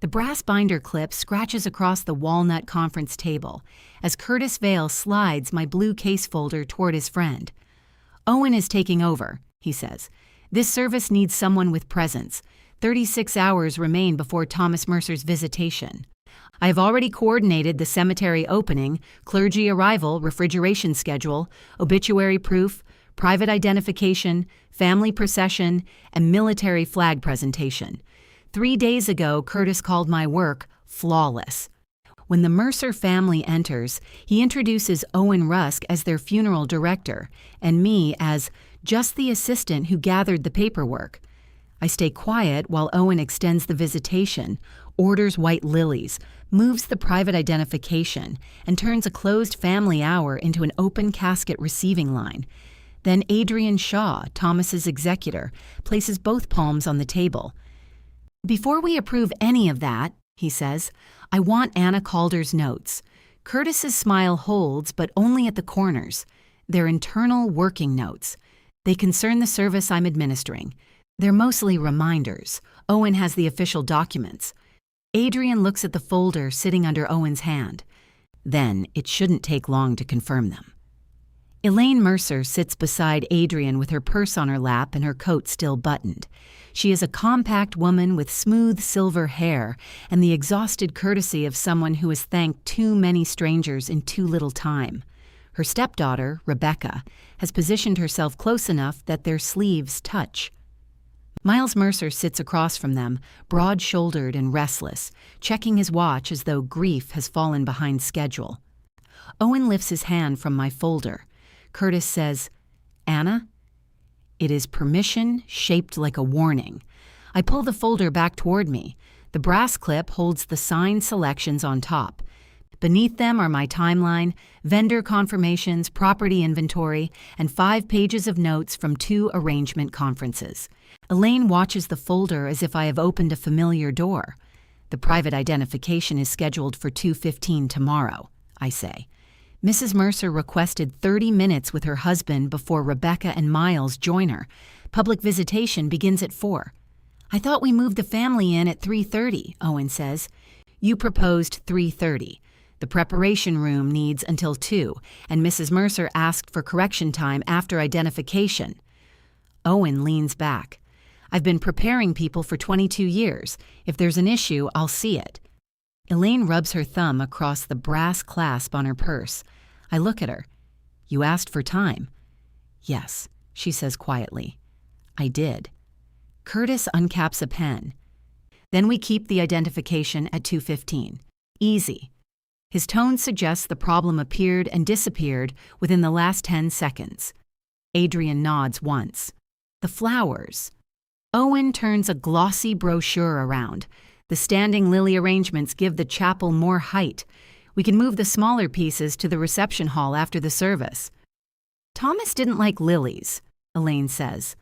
The brass binder clip scratches across the walnut conference table as Curtis Vale slides my blue case folder toward his friend. "Owen is taking over," he says. "This service needs someone with presence. 36 hours remain before Thomas Mercer's visitation. I have already coordinated the cemetery opening, clergy arrival, refrigeration schedule, obituary proof, private identification, family procession, and military flag presentation. 3 days ago, Curtis called my work flawless." When the Mercer family enters, he introduces Owen Rusk as their funeral director and me as just the assistant who gathered the paperwork. I stay quiet while Owen extends the visitation, orders white lilies, moves the private identification, and turns a closed family hour into an open casket receiving line. Then Adrian Shaw, Thomas's executor, places both palms on the table. "Before we approve any of that," he says, "I want Anna Calder's notes." Curtis's smile holds, but only at the corners. They're internal working notes. They concern the service I'm administering. They're mostly reminders. Owen has the official documents. Adrian looks at the folder sitting under Owen's hand. Then it shouldn't take long to confirm them. Elaine Mercer sits beside Adrian with her purse on her lap and her coat still buttoned. She is a compact woman with smooth silver hair and the exhausted courtesy of someone who has thanked too many strangers in too little time. Her stepdaughter, Rebecca, has positioned herself close enough that their sleeves touch. Miles Mercer sits across from them, broad-shouldered and restless, checking his watch as though grief has fallen behind schedule. Owen lifts his hand from my folder. Curtis says, "Anna?" It is permission shaped like a warning. I pull the folder back toward me. The brass clip holds the signed selections on top. Beneath them are my timeline, vendor confirmations, property inventory, and 5 pages of notes from 2 arrangement conferences. Elaine watches the folder as if I have opened a familiar door. "The private identification is scheduled for 2:15 tomorrow," I say. Mrs. Mercer requested 30 minutes with her husband before Rebecca and Miles join her. Public visitation begins at 4. "I thought we moved the family in at 3:30, Owen says. "You proposed 3:30. The preparation room needs until 2, and Mrs. Mercer asked for correction time after identification." Owen leans back. "I've been preparing people for 22 years. If there's an issue, I'll see it." Elaine rubs her thumb across the brass clasp on her purse. I look at her. "You asked for time." "Yes," she says quietly. "I did." Curtis uncaps a pen. "Then we keep the identification at 2:15. Easy." His tone suggests the problem appeared and disappeared within the last 10 seconds. Adrian nods once. "The flowers." Owen turns a glossy brochure around. "The standing lily arrangements give the chapel more height. We can move the smaller pieces to the reception hall after the service." "Thomas didn't like lilies," Elaine says.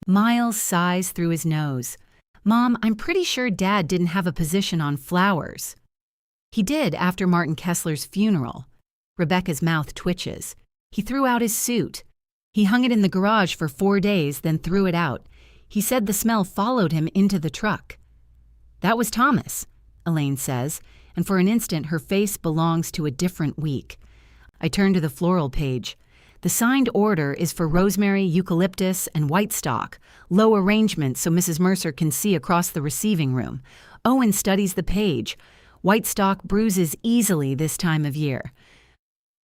Miles sighs through his nose. "Mom, I'm pretty sure Dad didn't have a position on flowers." "He did after Martin Kessler's funeral." Rebecca's mouth twitches. "He threw out his suit. He hung it in the garage for 4 days, then threw it out. He said the smell followed him into the truck." "That was Thomas," Elaine says, and for an instant her face belongs to a different week. I turn to the floral page. The signed order is for rosemary, eucalyptus, and white stock, low arrangement so Mrs. Mercer can see across the receiving room. Owen studies the page. White stock bruises easily this time of year.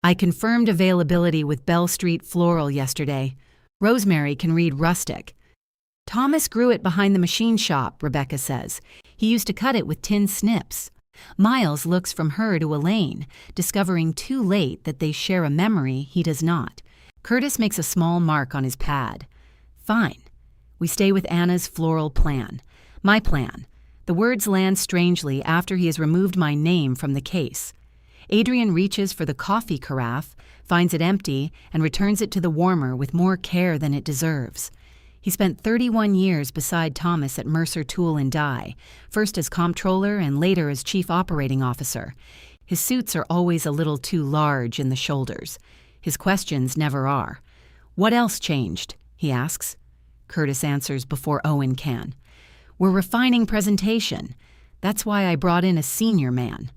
"I confirmed availability with Bell Street Floral yesterday. Rosemary can read rustic." "Thomas grew it behind the machine shop," Rebecca says. "He used to cut it with tin snips." Miles looks from her to Elaine, discovering too late that they share a memory he does not. Curtis makes a small mark on his pad. "Fine." We stay with Anna's floral plan. My plan. The words land strangely after he has removed my name from the case. Adrian reaches for the coffee carafe, finds it empty, and returns it to the warmer with more care than it deserves. He spent 31 years beside Thomas at Mercer Tool and Die, first as comptroller and later as chief operating officer. His suits are always a little too large in the shoulders. His questions never are. "What else changed?" he asks. Curtis answers before Owen can. "We're refining presentation." That's why I brought in a senior man.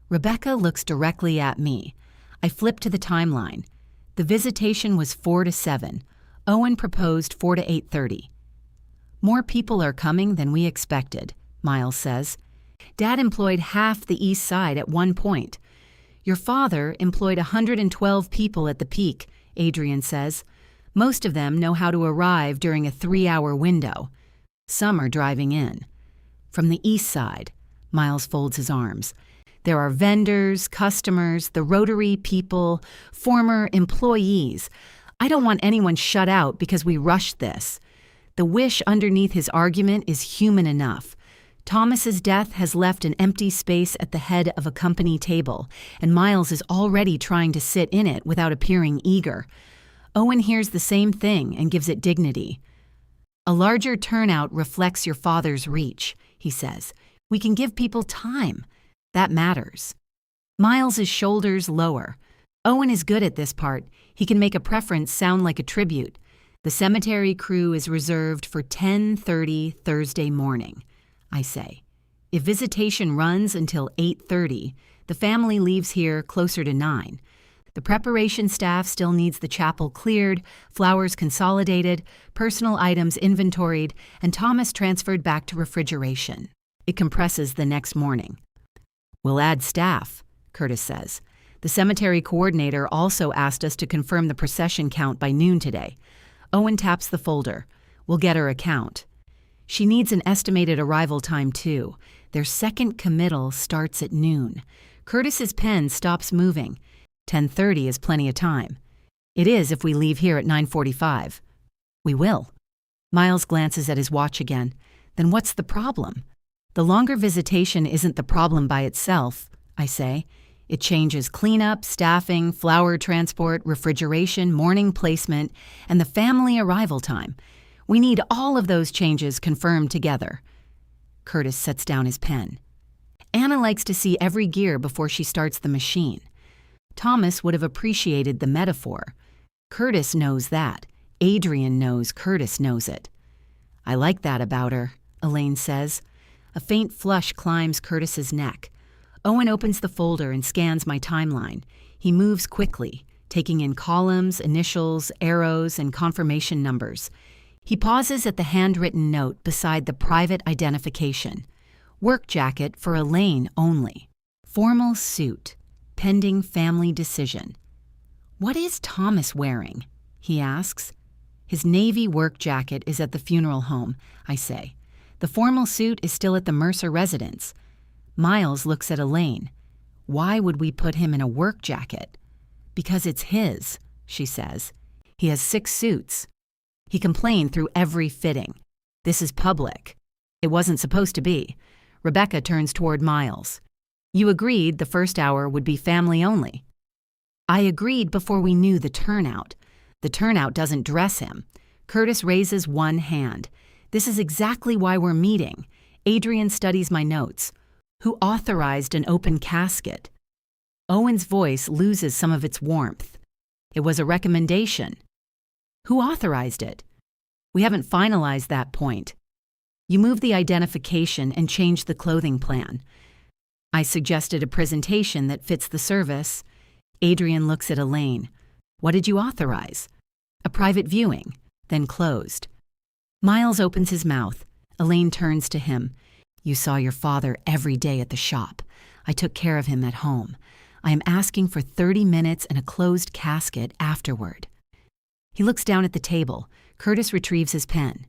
Rebecca looks directly at me. I flip to the timeline. The visitation was 4 to 7. Owen proposed 4 to 8:30. More people are coming than we expected, Miles says. Dad employed half the east side at one point. Your father employed 112 people at the peak, Adrian says. Most of them know how to arrive during a 3-hour window. Some are driving in. From the east side, Miles folds his arms. There are vendors, customers, the Rotary people, former employees. I don't want anyone shut out because we rushed this. The wish underneath his argument is human enough. Thomas's death has left an empty space at the head of a company table, and Miles is already trying to sit in it without appearing eager. Owen hears the same thing and gives it dignity. A larger turnout reflects your father's reach, he says. We can give people time. That matters. Miles's shoulders lower. Owen is good at this part. He can make a preference sound like a tribute. The cemetery crew is reserved for 10:30 Thursday morning, I say. If visitation runs until 8:30, the family leaves here closer to 9. The preparation staff still needs the chapel cleared, flowers consolidated, personal items inventoried, and Thomas transferred back to refrigeration. It compresses the next morning. We'll add staff, Curtis says. The cemetery coordinator also asked us to confirm the procession count by noon today. Owen taps the folder. We'll get her a count. She needs an estimated arrival time, too. Their second committal starts at noon. Curtis's pen stops moving. 10:30 is plenty of time. It is if we leave here at 9:45. We will. Miles glances at his watch again. Then what's the problem? The longer visitation isn't the problem by itself, I say. It changes cleanup, staffing, flower transport, refrigeration, morning placement, and the family arrival time. We need all of those changes confirmed together. Curtis sets down his pen. Anna likes to see every gear before she starts the machine. Thomas would have appreciated the metaphor. Curtis knows that. Adrian knows Curtis knows it. I like that about her, Elaine says. A faint flush climbs Curtis's neck. Owen opens the folder and scans my timeline. He moves quickly, taking in columns, initials, arrows, and confirmation numbers. He pauses at the handwritten note beside the private identification. Work jacket for Elaine only. Formal suit. Pending family decision. What is Thomas wearing? He asks. His navy work jacket is at the funeral home, I say. The formal suit is still at the Mercer residence. Miles looks at Elaine. Why would we put him in a work jacket? Because it's his, she says. He has 6 suits. He complained through every fitting. This is public. It wasn't supposed to be. Rebecca turns toward Miles. You agreed the first hour would be family only. I agreed before we knew the turnout. The turnout doesn't dress him. Curtis raises one hand. This is exactly why we're meeting. Adrian studies my notes. Who authorized an open casket? Owen's voice loses some of its warmth. It was a recommendation. Who authorized it? We haven't finalized that point. You moved the identification and changed the clothing plan. I suggested a presentation that fits the service. Adrian looks at Elaine. What did you authorize? A private viewing, then closed. Miles opens his mouth. Elaine turns to him. You saw your father every day at the shop. I took care of him at home. I am asking for 30 minutes and a closed casket afterward. He looks down at the table. Curtis retrieves his pen.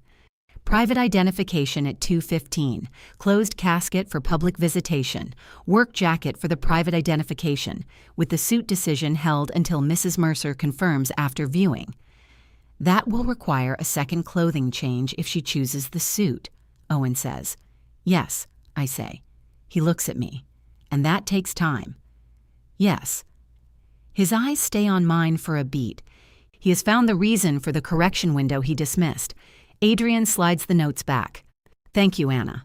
Private identification at 2:15. Closed casket for public visitation. Work jacket for the private identification, with the suit decision held until Mrs. Mercer confirms after viewing. That will require a second clothing change if she chooses the suit, Owen says. Yes, I say. He looks at me. And that takes time. Yes. His eyes stay on mine for a beat. He has found the reason for the correction window he dismissed. Adrian slides the notes back. Thank you, Anna.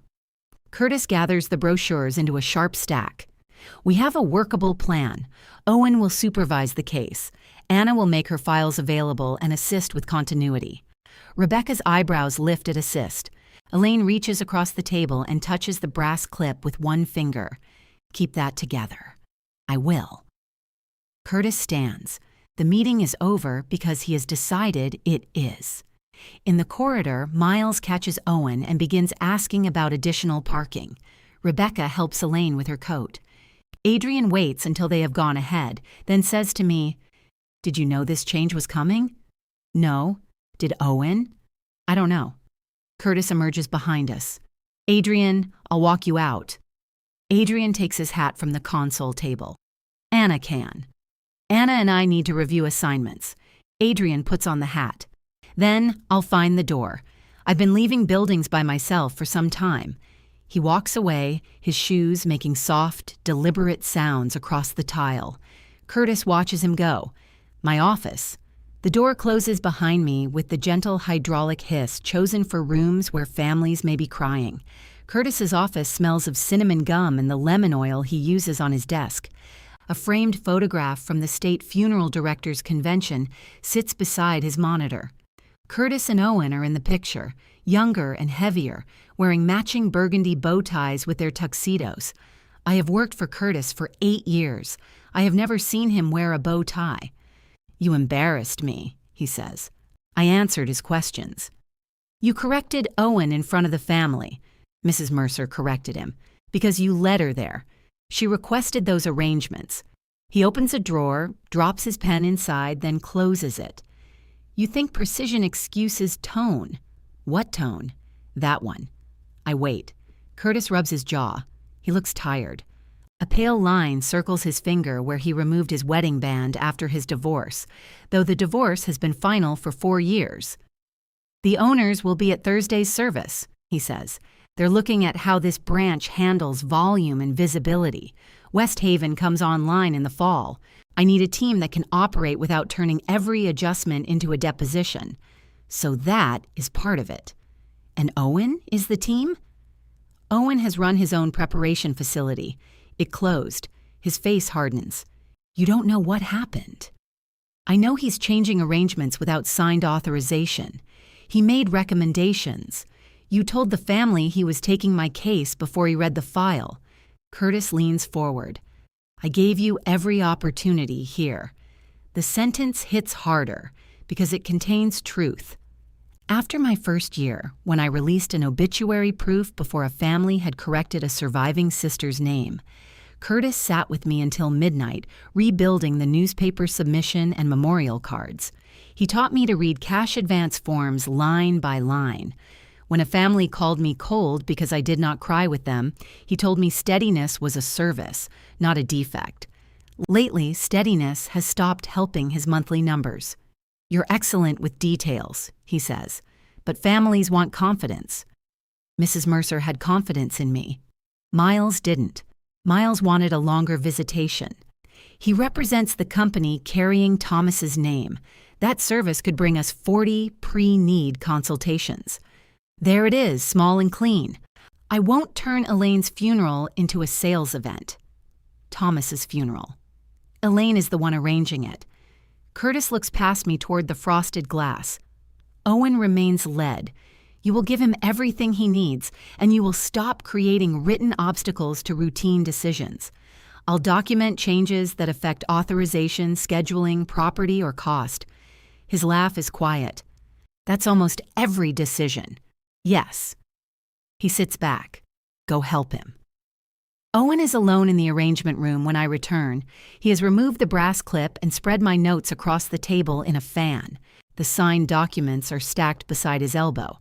Curtis gathers the brochures into a sharp stack. We have a workable plan. Owen will supervise the case. Anna will make her files available and assist with continuity. Rebecca's eyebrows lift at assist. Elaine reaches across the table and touches the brass clip with one finger. Keep that together. I will. Curtis stands. The meeting is over because he has decided it is. In the corridor, Miles catches Owen and begins asking about additional parking. Rebecca helps Elaine with her coat. Adrian waits until they have gone ahead, then says to me, "Did you know this change was coming?" "No." "Did Owen?" "I don't know." Curtis emerges behind us. "Adrian, I'll walk you out." Adrian takes his hat from the console table. "Anna can." "Anna and I need to review assignments." Adrian puts on the hat. "Then I'll find the door. I've been leaving buildings by myself for some time." He walks away, his shoes making soft, deliberate sounds across the tile. Curtis watches him go. My office. The door closes behind me with the gentle hydraulic hiss chosen for rooms where families may be crying. Curtis's office smells of cinnamon gum and the lemon oil he uses on his desk. A framed photograph from the state funeral directors convention sits beside his monitor. Curtis and Owen are in the picture, younger and heavier, wearing matching burgundy bow ties with their tuxedos. I have worked for Curtis for 8 years. I have never seen him wear a bow tie. "You embarrassed me," he says. I answered his questions. "You corrected Owen in front of the family," Mrs. Mercer corrected him, "because you led her there. She requested those arrangements." He opens a drawer, drops his pen inside, then closes it. "You think precision excuses tone." "What tone?" "That one." I wait. Curtis rubs his jaw. He looks tired. A pale line circles his finger where he removed his wedding band after his divorce, though the divorce has been final for 4 years. "The owners will be at Thursday's service," he says. "They're looking at how this branch handles volume and visibility. West Haven comes online in the fall. I need a team that can operate without turning every adjustment into a deposition. So that is part of it." "And Owen is the team?" "Owen has run his own preparation facility. It closed." His face hardens. "You don't know what happened." "I know he's changing arrangements without signed authorization. He made recommendations. You told the family he was taking my case before he read the file." Curtis leans forward. "I gave you every opportunity here." The sentence hits harder because it contains truth. After my first year, when I released an obituary proof before a family had corrected a surviving sister's name, Curtis sat with me until midnight, rebuilding the newspaper submission and memorial cards. He taught me to read cash advance forms line by line. When a family called me cold because I did not cry with them, he told me steadiness was a service, not a defect. Lately, steadiness has stopped helping his monthly numbers. "You're excellent with details," he says, "but families want confidence." Mrs. Mercer had confidence in me. Miles didn't. Miles wanted a longer visitation. He represents the company carrying Thomas's name. That service could bring us 40 pre-need consultations. There it is, small and clean. I won't turn Elaine's funeral into a sales event. Thomas's funeral. Elaine is the one arranging it. Curtis looks past me toward the frosted glass. Owen remains led. You will give him everything he needs, and you will stop creating written obstacles to routine decisions. I'll document changes that affect authorization, scheduling, property, or cost. His laugh is quiet. That's almost every decision. Yes. He sits back. Go help him. Owen is alone in the arrangement room when I return. He has removed the brass clip and spread my notes across the table in a fan. The signed documents are stacked beside his elbow.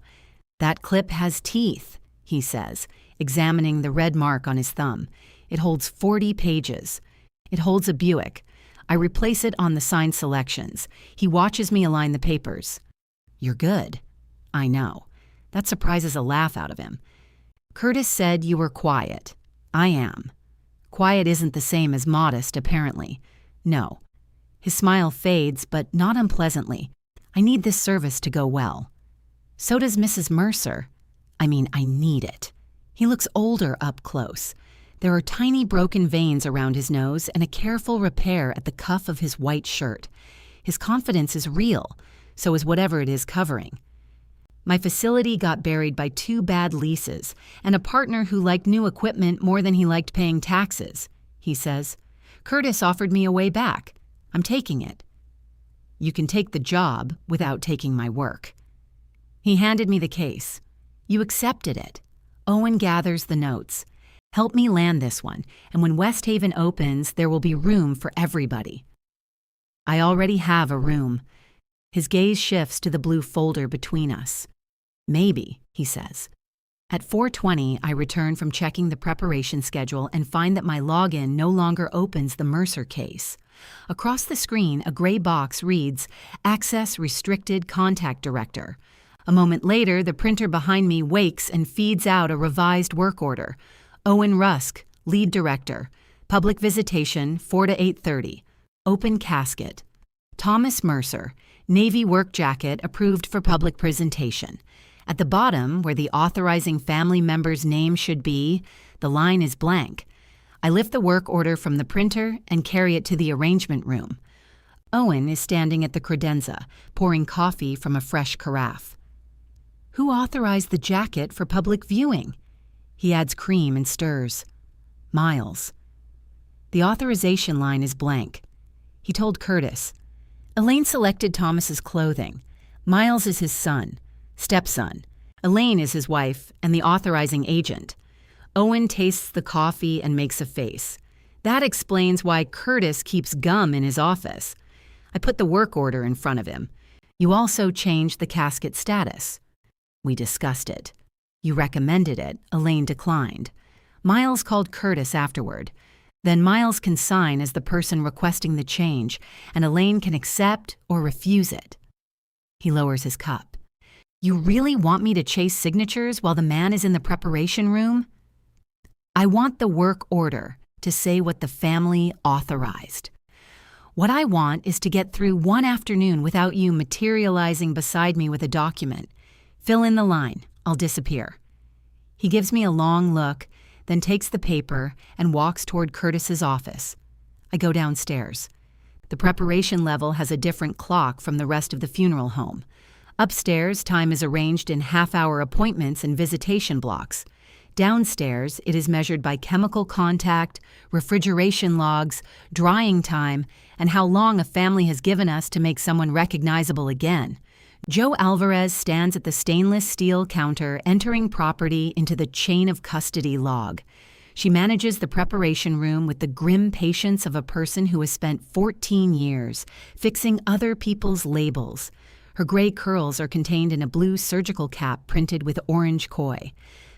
"That clip has teeth," he says, examining the red mark on his thumb. "It holds 40 pages. It holds a Buick. I replace it on the signed selections. He watches me align the papers. You're good." I know. That surprises a laugh out of him. "Curtis said you were quiet." I am. Quiet isn't the same as modest, apparently. No. His smile fades, but not unpleasantly. I need this service to go well. So does Mrs. Mercer. I need it. He looks older up close. There are tiny broken veins around his nose and a careful repair at the cuff of his white shirt. His confidence is real, so is whatever it is covering. My facility got buried by 2 bad leases and a partner who liked new equipment more than he liked paying taxes, he says. Curtis offered me a way back. I'm taking it. You can take the job without taking my work. He handed me the case. You accepted it. Owen gathers the notes. Help me land this one, and when West Haven opens, there will be room for everybody. I already have a room. His gaze shifts to the blue folder between us. Maybe, he says. At 4:20, I return from checking the preparation schedule and find that my login no longer opens the Mercer case. Across the screen, a gray box reads, Access Restricted Contact Director. A moment later, the printer behind me wakes and feeds out a revised work order. Owen Rusk, Lead Director. Public Visitation, 4 to 8:30. Open Casket. Thomas Mercer, Navy Work Jacket approved for public presentation. At the bottom, where the authorizing family member's name should be, the line is blank. I lift the work order from the printer and carry it to the arrangement room. Owen is standing at the credenza, pouring coffee from a fresh carafe. Who authorized the jacket for public viewing? He adds cream and stirs. Miles. The authorization line is blank. He told Curtis. Elaine selected Thomas's clothing. Miles is his son, stepson. Elaine is his wife and the authorizing agent. Owen tastes the coffee and makes a face. That explains why Curtis keeps gum in his office. I put the work order in front of him. You also changed the casket status. We discussed it. You recommended it. Elaine declined. Miles called Curtis afterward. Then Miles can sign as the person requesting the change, and Elaine can accept or refuse it. He lowers his cup. You really want me to chase signatures while the man is in the preparation room? I want the work order to say what the family authorized. What I want is to get through one afternoon without you materializing beside me with a document. Fill in the line. I'll disappear. He gives me a long look, then takes the paper and walks toward Curtis's office. I go downstairs. The preparation level has a different clock from the rest of the funeral home. Upstairs, time is arranged in half-hour appointments and visitation blocks. Downstairs, it is measured by chemical contact, refrigeration logs, drying time, and how long a family has given us to make someone recognizable again. Joe Alvarez stands at the stainless steel counter, entering property into the chain of custody log. She manages the preparation room with the grim patience of a person who has spent 14 years fixing other people's labels. Her gray curls are contained in a blue surgical cap printed with orange koi.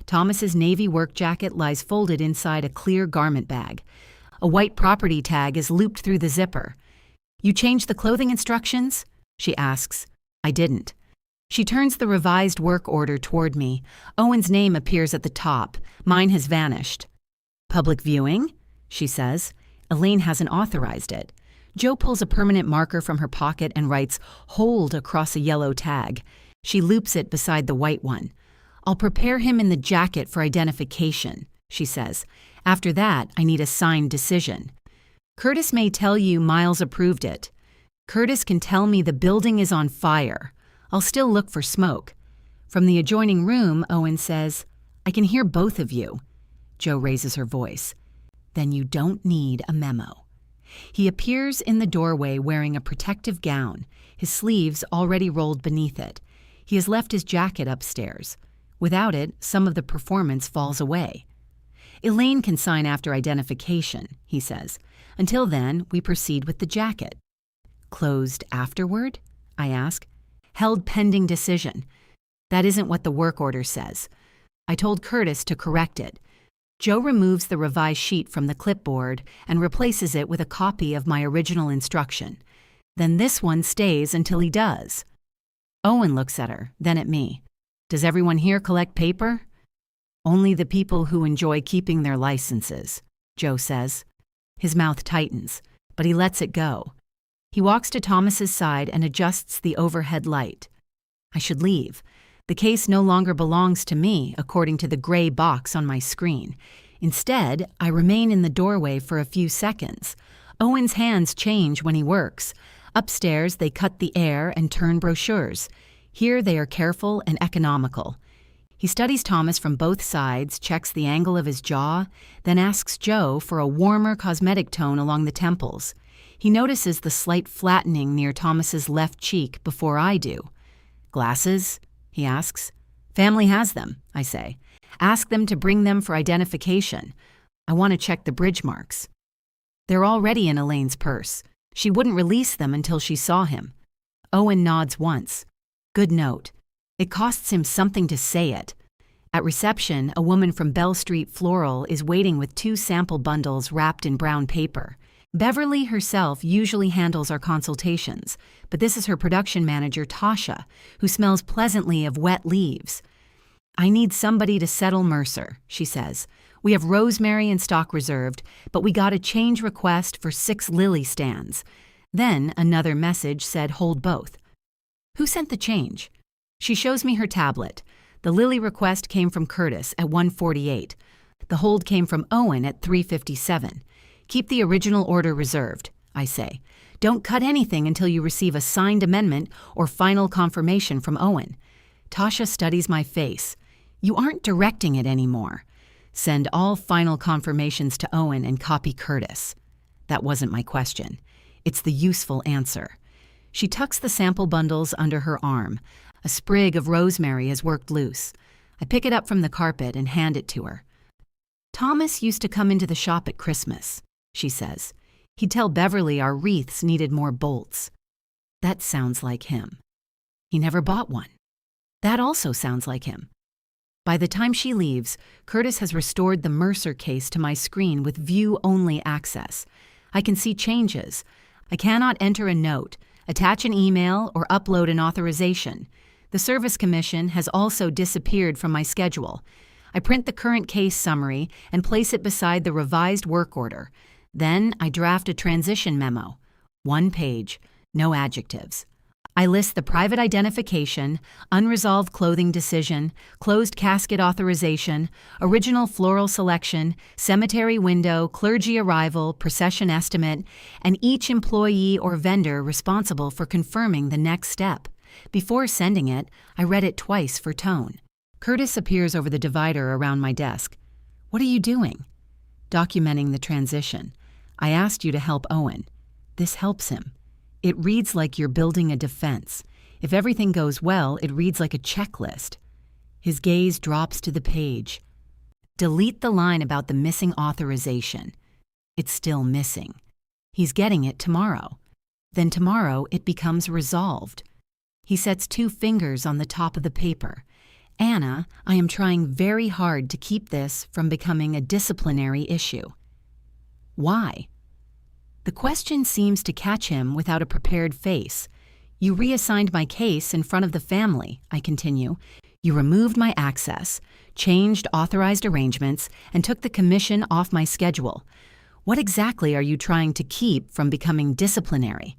Thomas's navy work jacket lies folded inside a clear garment bag. A white property tag is looped through the zipper. You changed the clothing instructions? She asks. I didn't. She turns the revised work order toward me. Owen's name appears at the top. Mine has vanished. Public viewing? She says. Elaine hasn't authorized it. Joe pulls a permanent marker from her pocket and writes, Hold across a yellow tag. She loops it beside the white one. I'll prepare him in the jacket for identification, she says. After that, I need a signed decision. Curtis may tell you Miles approved it. Curtis can tell me the building is on fire. I'll still look for smoke. From the adjoining room, Owen says, I can hear both of you. Joe raises her voice. Then you don't need a memo. He appears in the doorway wearing a protective gown, his sleeves already rolled beneath it. He has left his jacket upstairs. Without it, some of the performance falls away. Elaine can sign after identification, he says. Until then, we proceed with the jacket. Closed afterward? I ask. Held pending decision. That isn't what the work order says. I told Curtis to correct it. Joe removes the revised sheet from the clipboard and replaces it with a copy of my original instruction. Then this one stays until he does. Owen looks at her, then at me. Does everyone here collect paper? Only the people who enjoy keeping their licenses, Joe says. His mouth tightens, but he lets it go. He walks to Thomas's side and adjusts the overhead light. I should leave. The case no longer belongs to me, according to the gray box on my screen. Instead, I remain in the doorway for a few seconds. Owen's hands change when he works. Upstairs, they cut the air and turn brochures. Here they are careful and economical. He studies Thomas from both sides, checks the angle of his jaw, then asks Joe for a warmer cosmetic tone along the temples. He notices the slight flattening near Thomas's left cheek before I do. "Glasses?" he asks. "Family has them," I say. "Ask them to bring them for identification. I want to check the bridge marks." They're already in Elaine's purse. She wouldn't release them until she saw him. Owen nods once. Good note. It costs him something to say it. At reception, a woman from Bell Street Floral is waiting with 2 sample bundles wrapped in brown paper. Beverly herself usually handles our consultations, but this is her production manager, Tasha, who smells pleasantly of wet leaves. "I need somebody to settle Mercer," she says. "We have rosemary in stock reserved, but we got a change request for 6 lily stands." Then another message said hold both. "Who sent the change?" She shows me her tablet. The lily request came from Curtis at 1:48. The hold came from Owen at 3:57. "Keep the original order reserved," I say. "Don't cut anything until you receive a signed amendment or final confirmation from Owen." Tasha studies my face. "You aren't directing it anymore." "Send all final confirmations to Owen and copy Curtis." That wasn't my question. It's the useful answer. She tucks the sample bundles under her arm. A sprig of rosemary is worked loose. I pick it up from the carpet and hand it to her. "Thomas used to come into the shop at Christmas," she says. "He'd tell Beverly our wreaths needed more bolts." That sounds like him. He never bought one. That also sounds like him. By the time she leaves, Curtis has restored the Mercer case to my screen with view-only access. I can see changes. I cannot enter a note, attach an email, or upload an authorization. The service commission has also disappeared from my schedule. I print the current case summary and place it beside the revised work order. Then I draft a transition memo. 1 page, no adjectives. I list the private identification, unresolved clothing decision, closed casket authorization, original floral selection, cemetery window, clergy arrival, procession estimate, and each employee or vendor responsible for confirming the next step. Before sending it, I read it twice for tone. Curtis appears over the divider around my desk. "What are you doing?" "Documenting the transition. I asked you to help Owen. This helps him. It reads like you're building a defense. If everything goes well, it reads like a checklist." His gaze drops to the page. "Delete the line about the missing authorization. It's still missing. He's getting it tomorrow. Then tomorrow it becomes resolved." He sets 2 fingers on the top of the paper. "Anna, I am trying very hard to keep this from becoming a disciplinary issue." "Why?" The question seems to catch him without a prepared face. "You reassigned my case in front of the family," I continue. "You removed my access, changed authorized arrangements, and took the commission off my schedule. What exactly are you trying to keep from becoming disciplinary?"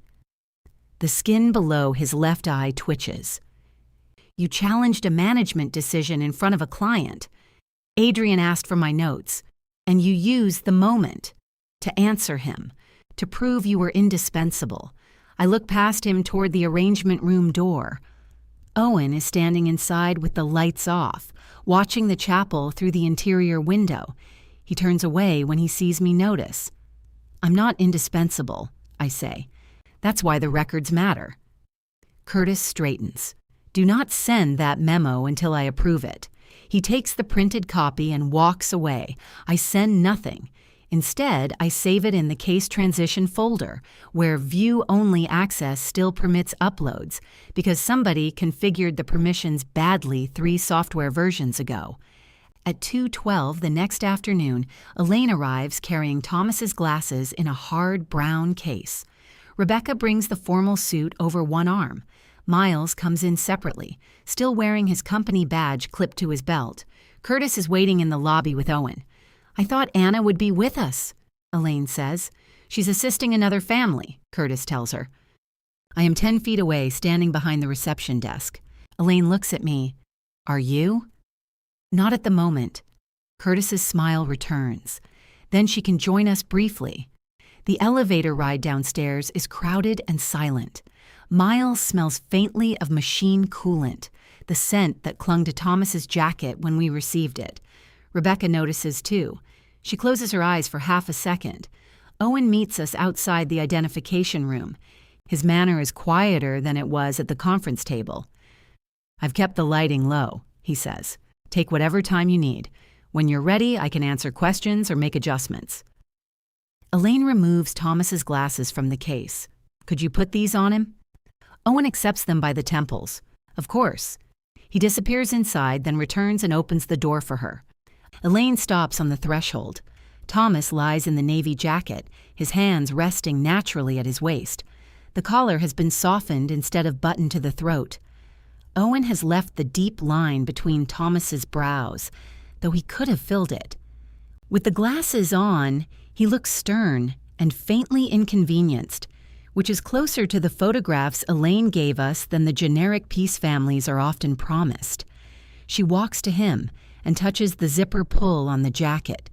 The skin below his left eye twitches. "You challenged a management decision in front of a client. Adrian asked for my notes, and you used the moment to answer him, to prove you were indispensable." I look past him toward the arrangement room door. Owen is standing inside with the lights off, watching the chapel through the interior window. He turns away when he sees me notice. "I'm not indispensable," I say. "That's why the records matter." Curtis straightens. "Do not send that memo until I approve it." He takes the printed copy and walks away. I send nothing. Instead, I save it in the case transition folder, where view-only access still permits uploads, because somebody configured the permissions badly 3 software versions ago. At 2:12 the next afternoon, Elaine arrives carrying Thomas's glasses in a hard brown case. Rebecca brings the formal suit over one arm. Miles comes in separately, still wearing his company badge clipped to his belt. Curtis is waiting in the lobby with Owen. "I thought Anna would be with us," Elaine says. "She's assisting another family," Curtis tells her. I am 10 feet away, standing behind the reception desk. Elaine looks at me. "Are you?" "Not at the moment." Curtis's smile returns. "Then she can join us briefly." The elevator ride downstairs is crowded and silent. Miles smells faintly of machine coolant, the scent that clung to Thomas's jacket when we received it. Rebecca notices too. She closes her eyes for half a second. Owen meets us outside the identification room. His manner is quieter than it was at the conference table. "I've kept the lighting low," he says. "Take whatever time you need. When you're ready, I can answer questions or make adjustments." Elaine removes Thomas's glasses from the case. "Could you put these on him?" Owen accepts them by the temples. "Of course." He disappears inside, then returns and opens the door for her. Elaine stops on the threshold. Thomas lies in the navy jacket, his hands resting naturally at his waist. The collar has been softened instead of buttoned to the throat. Owen has left the deep line between Thomas's brows, though he could have filled it. With the glasses on, he looks stern and faintly inconvenienced, which is closer to the photographs Elaine gave us than the generic peace families are often promised. She walks to him and touches the zipper pull on the jacket.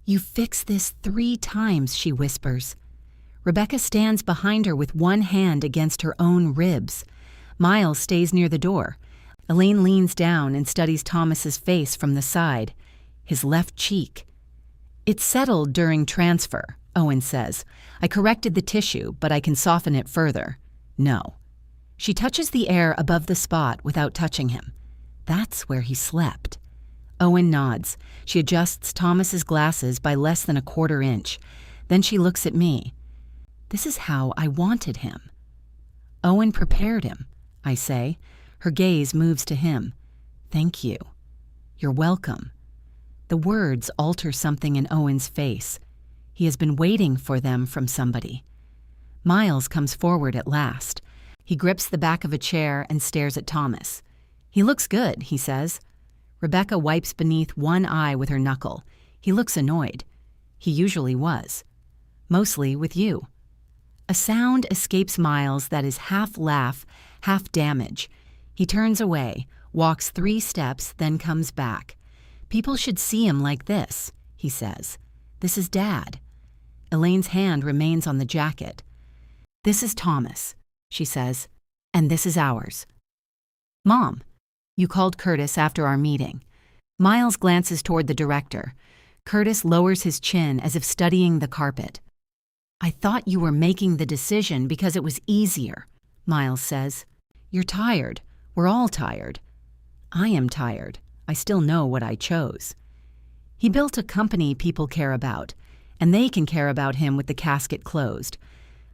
"You fixed this 3 times, she whispers. Rebecca stands behind her with one hand against her own ribs. Miles stays near the door. Elaine leans down and studies Thomas's face from the side, his left cheek. "It's settled during transfer," Owen says. "I corrected the tissue, but I can soften it further." "No." She touches the air above the spot without touching him. "That's where he slept." Owen nods. She adjusts Thomas's glasses by less than a 1/4 inch. Then she looks at me. "This is how I wanted him." "Owen prepared him," I say. Her gaze moves to him. "Thank you." "You're welcome." The words alter something in Owen's face. He has been waiting for them from somebody. Miles comes forward at last. He grips the back of a chair and stares at Thomas. "He looks good," he says. Rebecca wipes beneath one eye with her knuckle. He looks annoyed. He usually was. "Mostly with you." A sound escapes Miles that is half laugh, half damage. He turns away, walks 3 steps, then comes back. "People should see him like this," he says. "This is Dad." Elaine's hand remains on the jacket. "This is Thomas," she says, "and this is ours." "Mom, you called Curtis after our meeting." Miles glances toward the director. Curtis lowers his chin as if studying the carpet. "I thought you were making the decision because it was easier," Miles says. "You're tired. We're all tired." "I am tired. I still know what I chose." He built a company people care about, and they can care about him with the casket closed.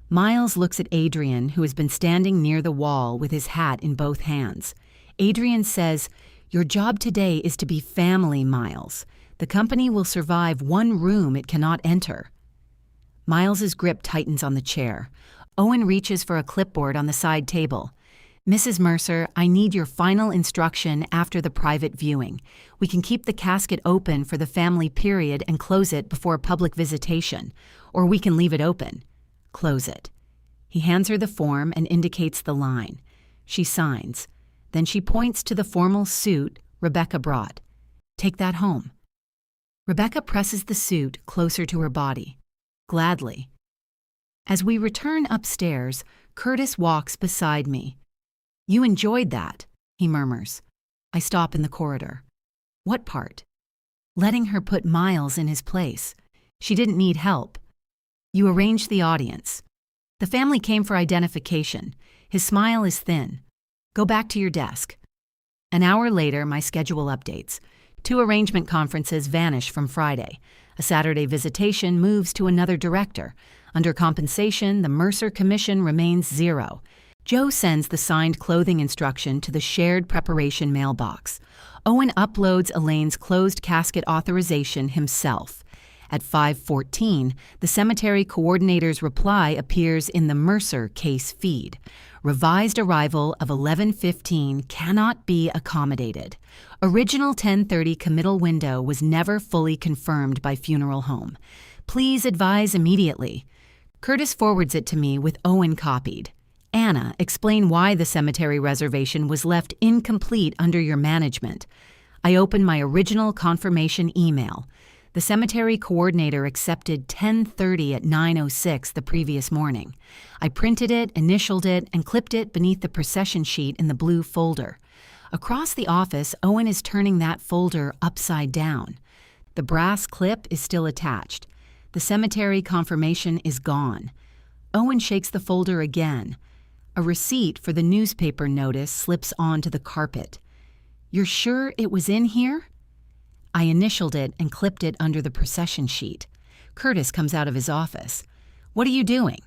Miles looks at Adrian, who has been standing near the wall with his hat in both hands. Adrian says, "Your job today is to be family, Miles. The company will survive one room it cannot enter." Miles's grip tightens on the chair. Owen reaches for a clipboard on the side table. "Mrs. Mercer, I need your final instruction after the private viewing. We can keep the casket open for the family period and close it before public visitation, or we can leave it open. Close it." He hands her the form and indicates the line. She signs. Then she points to the formal suit Rebecca brought. "Take that home." Rebecca presses the suit closer to her body. Gladly. As we return upstairs, Curtis walks beside me. "You enjoyed that," he murmurs. I stop in the corridor. "What part?" "Letting her put Miles in his place. She didn't need help." "You arranged the audience." "The family came for identification. His smile is thin." "Go back to your desk." An hour later, my schedule updates. 2 arrangement conferences vanish from Friday. A Saturday visitation moves to another director. Under compensation, the Mercer commission remains 0. Joe sends the signed clothing instruction to the shared preparation mailbox. Owen uploads Elaine's closed casket authorization himself. At 5:14, the cemetery coordinator's reply appears in the Mercer case feed. Revised arrival of 11:15 cannot be accommodated. Original 10:30 committal window was never fully confirmed by funeral home. Please advise immediately. Curtis forwards it to me with Owen copied. "Anna, explain why the cemetery reservation was left incomplete under your management." I open my original confirmation email. The cemetery coordinator accepted 10:30 at 9:06 the previous morning. I printed it, initialed it, and clipped it beneath the procession sheet in the blue folder. Across the office, Owen is turning that folder upside down. The brass clip is still attached. The cemetery confirmation is gone. Owen shakes the folder again. A receipt for the newspaper notice slips onto the carpet. "You're sure it was in here?" I initialed it and clipped it under the procession sheet. Curtis comes out of his office. "What are you doing?"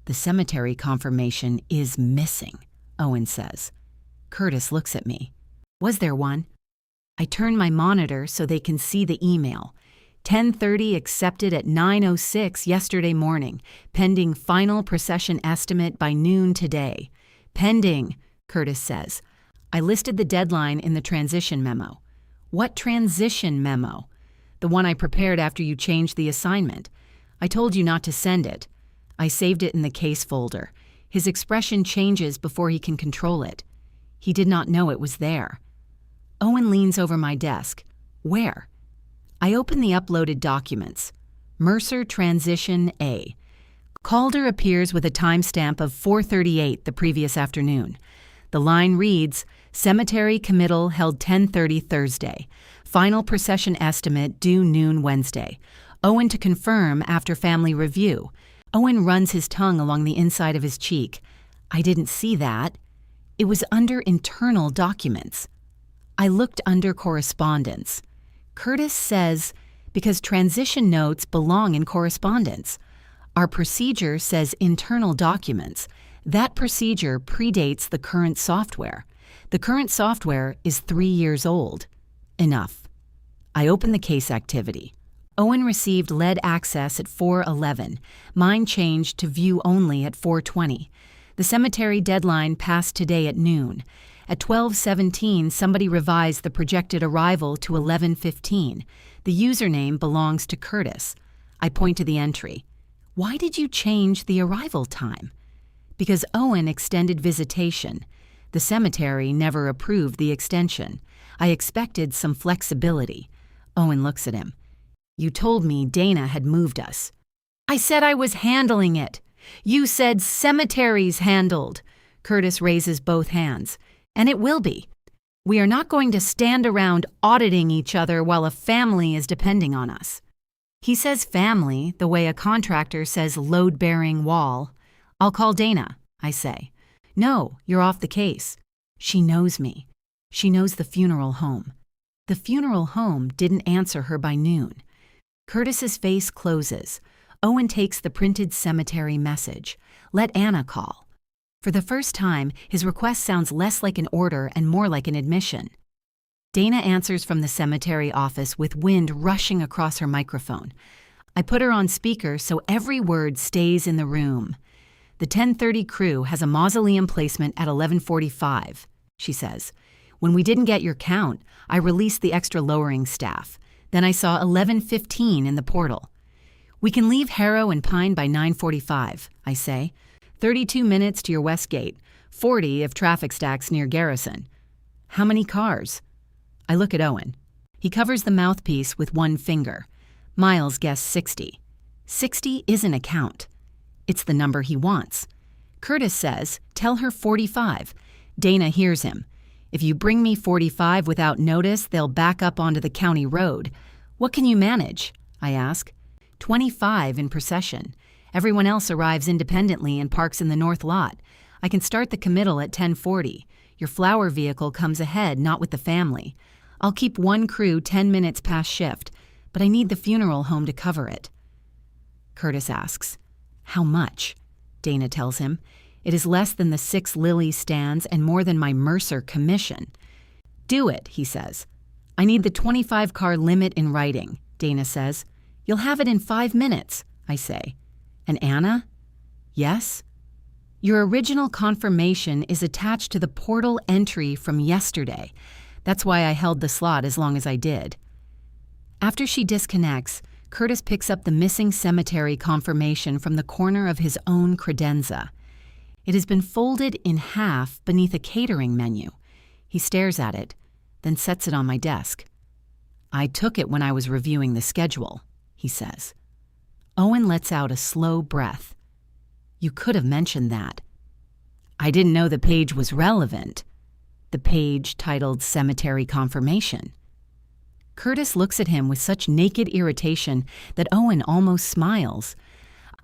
"The cemetery confirmation is missing," Owen says. Curtis looks at me. "Was there one?" I turn my monitor so they can see the email. 10:30 accepted at 9:06 yesterday morning, pending final procession estimate by noon today. "Pending," Curtis says. I listed the deadline in the transition memo. "What transition memo?" "The one I prepared after you changed the assignment. I told you not to send it." I saved it in the case folder. His expression changes before he can control it. He did not know it was there. Owen leans over my desk. "Where?" I open the uploaded documents. Mercer Transition A. Calder appears with a timestamp of 4:38 the previous afternoon. The line reads, "Cemetery committal held 10:30 Thursday. Final procession estimate due noon Wednesday. Owen to confirm after family review." Owen runs his tongue along the inside of his cheek. "I didn't see that. It was under internal documents." I looked under correspondence. Curtis says, "Because transition notes belong in correspondence. Our procedure says internal documents. That procedure predates the current software. The current software is 3 years old." Enough. I open the case activity. Owen received lead access at 4:11. Mine changed to view only at 4:20. The cemetery deadline passed today at noon. At 12:17, somebody revised the projected arrival to 11:15. The username belongs to Curtis. I point to the entry. "Why did you change the arrival time?" "Because Owen extended visitation. The cemetery never approved the extension. I expected some flexibility." Owen looks at him. "You told me Dana had moved us." "I said I was handling it. You said cemeteries handled." Curtis raises both hands. "And it will be. We are not going to stand around auditing each other while a family is depending on us." He says family the way a contractor says load-bearing wall. "I'll call Dana," I say. "No, you're off the case." She knows me. She knows the funeral home. The funeral home didn't answer her by noon. Curtis's face closes. Owen takes the printed cemetery message. "Let Anna call." For the first time, his request sounds less like an order and more like an admission. Dana answers from the cemetery office with wind rushing across her microphone. I put her on speaker so every word stays in the room. "The 10:30 crew has a mausoleum placement at 11:45, she says. "When we didn't get your count, I released the extra lowering staff. Then I saw 11:15 in the portal. "We can leave Harrow and Pine by 9:45, I say. 32 minutes to your west gate, 40 if traffic stacks near Garrison." "How many cars?" I look at Owen. He covers the mouthpiece with one finger. Miles guessed 60. 60 isn't a count. It's the number he wants. Curtis says, "Tell her 45. Dana hears him. "If you bring me 45 without notice, they'll back up onto the county road." "What can you manage?" I ask. 25 in procession. Everyone else arrives independently and parks in the north lot. I can start the committal at 10:40. Your flower vehicle comes ahead, not with the family. I'll keep one crew 10 minutes past shift, but I need the funeral home to cover it. Curtis asks, "How much?" Dana tells him. "It is less than the 6 lily stands and more than my Mercer commission." "Do it," he says. "I need the 25-car limit in writing," Dana says. "You'll have it in 5 minutes, I say. "And Anna?" "Yes?" "Your original confirmation is attached to the portal entry from yesterday. That's why I held the slot as long as I did." After she disconnects, Curtis picks up the missing cemetery confirmation from the corner of his own credenza. It has been folded in half beneath a catering menu. He stares at it, then sets it on my desk. I took it when I was reviewing the schedule, he says. Owen lets out a slow breath. You could have mentioned that. I didn't know the page was relevant. The page titled Cemetery Confirmation. Curtis looks at him with such naked irritation that Owen almost smiles.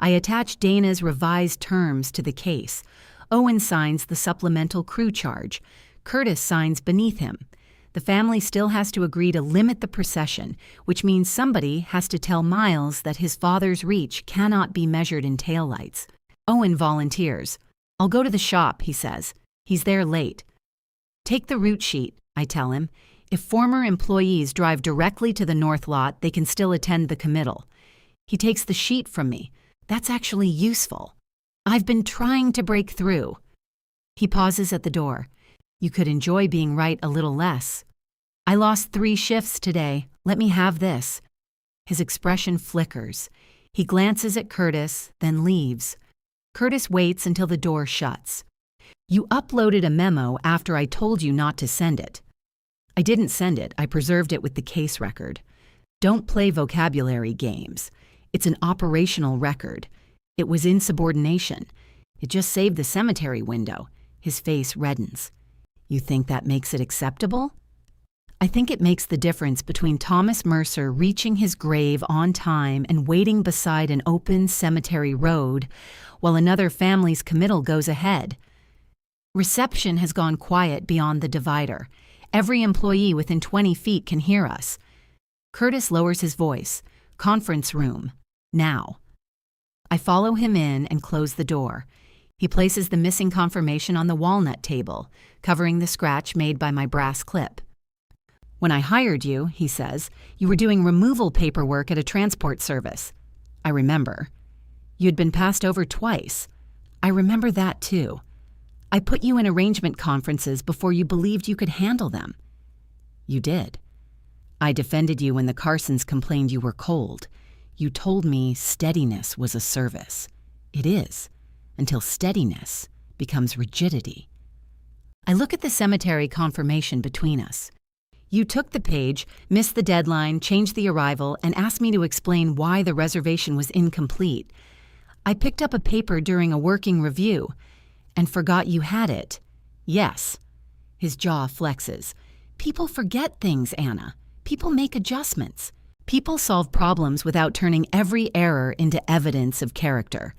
I attach Dana's revised terms to the case. Owen signs the supplemental crew charge. Curtis signs beneath him. The family still has to agree to limit the procession, which means somebody has to tell Miles that his father's reach cannot be measured in taillights. Owen volunteers. I'll go to the shop, he says. He's there late. Take the route sheet, I tell him. If former employees drive directly to the north lot, they can still attend the committal. He takes the sheet from me. That's actually useful. I've been trying to break through. He pauses at the door. You could enjoy being right a little less. I lost 3 shifts today. Let me have this. His expression flickers. He glances at Curtis, then leaves. Curtis waits until the door shuts. You uploaded a memo after I told you not to send it. I didn't send it. I preserved it with the case record. Don't play vocabulary games. It's an operational record. It was insubordination. It just saved the cemetery window. His face reddens. You think that makes it acceptable? I think it makes the difference between Thomas Mercer reaching his grave on time and waiting beside an open cemetery road while another family's committal goes ahead. Reception has gone quiet beyond the divider. Every employee within 20 feet can hear us. Curtis lowers his voice. Conference room. Now. I follow him in and close the door. He places the missing confirmation on the walnut table, covering the scratch made by my brass clip. When I hired you, he says, you were doing removal paperwork at a transport service. I remember. You had been passed over twice. I remember that too. I put you in arrangement conferences before you believed you could handle them. You did. I defended you when the Carsons complained you were cold. You told me steadiness was a service. It is, until steadiness becomes rigidity. I look at the cemetery confirmation between us. You took the page, missed the deadline, changed the arrival, and asked me to explain why the reservation was incomplete. I picked up a paper during a working review and forgot you had it. Yes. His jaw flexes. People forget things, Anna. People make adjustments. People solve problems without turning every error into evidence of character.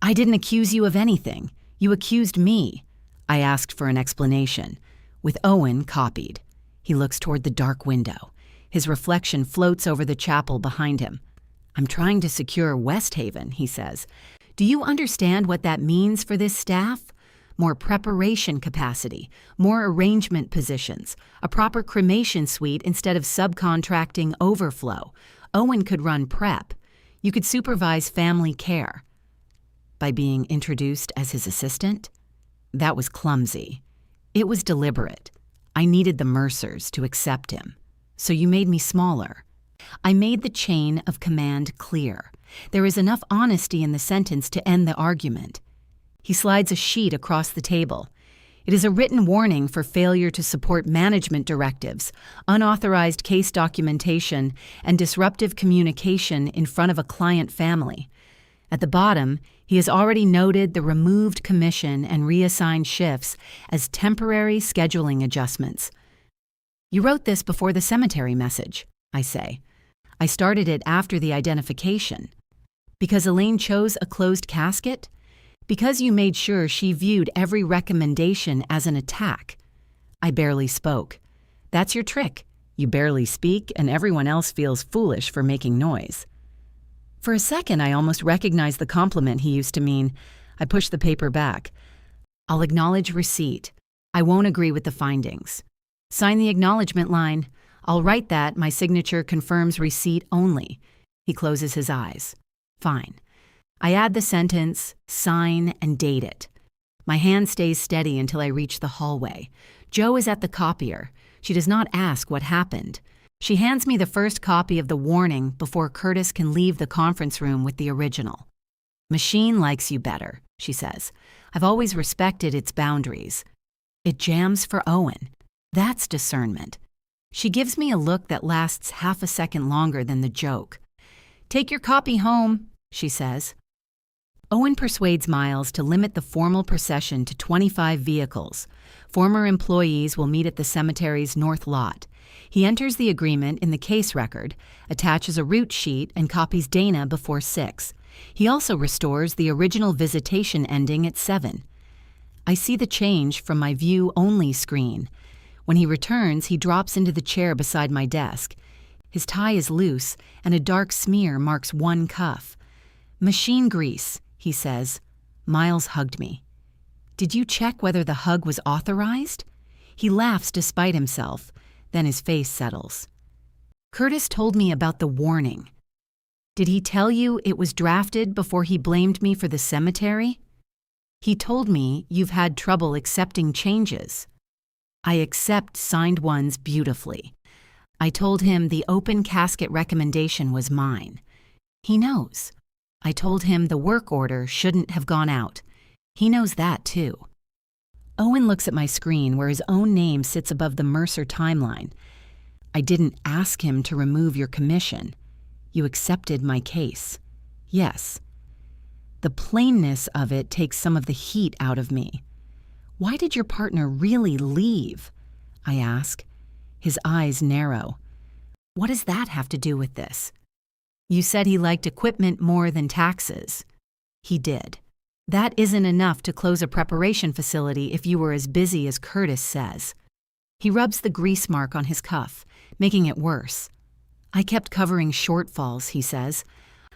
I didn't accuse you of anything. You accused me. I asked for an explanation, with Owen copied. He looks toward the dark window. His reflection floats over the chapel behind him. I'm trying to secure West Haven, he says. Do you understand what that means for this staff? More preparation capacity, more arrangement positions, a proper cremation suite instead of subcontracting overflow. Owen could run prep. You could supervise family care. By being introduced as his assistant? That was clumsy. It was deliberate. I needed the Mercers to accept him. So you made me smaller. I made the chain of command clear. There is enough honesty in the sentence to end the argument. He slides a sheet across the table. It is a written warning for failure to support management directives, unauthorized case documentation, and disruptive communication in front of a client family. At the bottom, he has already noted the removed commission and reassigned shifts as temporary scheduling adjustments. You wrote this before the cemetery message, I say. I started it after the identification. Because Elaine chose a closed casket? Because you made sure she viewed every recommendation as an attack. I barely spoke. That's your trick. You barely speak, and everyone else feels foolish for making noise. For a second, I almost recognized the compliment he used to mean. I pushed the paper back. I'll acknowledge receipt. I won't agree with the findings. Sign the acknowledgement line. I'll write that my signature confirms receipt only. He closes his eyes. Fine. I add the sentence, sign, and date it. My hand stays steady until I reach the hallway. Jo is at the copier. She does not ask what happened. She hands me the first copy of the warning before Curtis can leave the conference room with the original. Machine likes you better, she says. I've always respected its boundaries. It jams for Owen. That's discernment. She gives me a look that lasts half a second longer than the joke. "Take your copy home," she says. Owen persuades Miles to limit the formal procession to 25 vehicles. Former employees will meet at the cemetery's north lot. He enters the agreement in the case record, attaches a route sheet, and copies Dana before 6. He also restores the original visitation ending at 7. I see the change from my view-only screen. When he returns, he drops into the chair beside my desk. His tie is loose, and a dark smear marks one cuff. "Machine grease," he says. Miles hugged me. "Did you check whether the hug was authorized?" He laughs despite himself, then his face settles. "Curtis told me about the warning. Did he tell you it was drafted before he blamed me for the cemetery?" "He told me you've had trouble accepting changes." "I accept signed ones beautifully." I told him the open casket recommendation was mine. He knows. I told him the work order shouldn't have gone out. He knows that too. Owen looks at my screen where his own name sits above the Mercer timeline. "I didn't ask him to remove your commission. You accepted my case." "Yes." The plainness of it takes some of the heat out of me. "Why did your partner really leave?" I ask. His eyes narrow. "What does that have to do with this?" "You said he liked equipment more than taxes." "He did. That isn't enough to close a preparation facility if you were as busy as Curtis says." He rubs the grease mark on his cuff, making it worse. "I kept covering shortfalls," he says.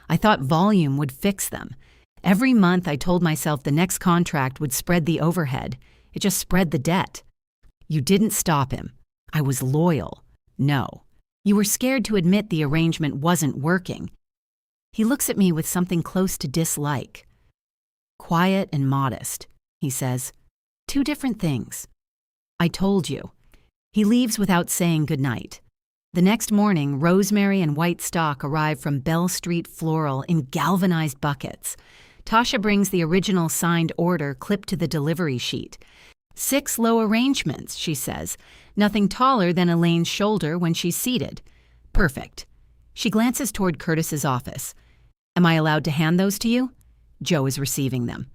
"I thought volume would fix them. Every month I told myself the next contract would spread the overhead. It just spread the debt." "You didn't stop him." "I was loyal." "No. You were scared to admit the arrangement wasn't working." He looks at me with something close to dislike. "Quiet and modest," he says. "Two different things." "I told you." He leaves without saying goodnight. The next morning, rosemary and white stock arrive from Bell Street Floral in galvanized buckets. Tasha brings the original signed order clipped to the delivery sheet. 6 low arrangements, she says, nothing taller than Elaine's shoulder when she's seated. Perfect. She glances toward Curtis's office. "Am I allowed to hand those to you?" Joe is receiving them.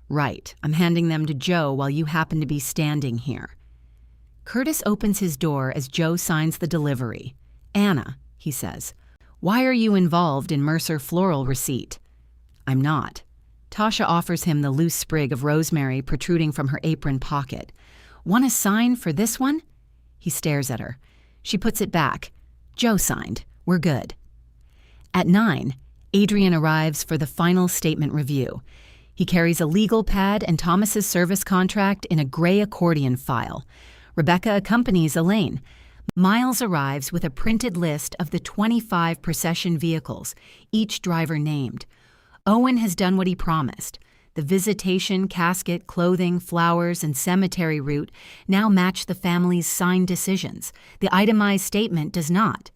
"Right, I'm handing them to Joe while you happen to be standing here." Curtis opens his door as Joe signs the delivery. "Anna," he says, "why are you involved in Mercer Floral receipt?" "I'm not." Tasha offers him the loose sprig of rosemary protruding from her apron pocket. "Want a sign for this one?" He stares at her. She puts it back. "Joe signed. We're good." At 9, Adrian arrives for the final statement review. He carries a legal pad and Thomas's service contract in a gray accordion file. Rebecca accompanies Elaine. Miles arrives with a printed list of the 25 procession vehicles, each driver named. Owen has done what he promised. The visitation, casket, clothing, flowers, and cemetery route now match the family's signed decisions. The itemized statement does not.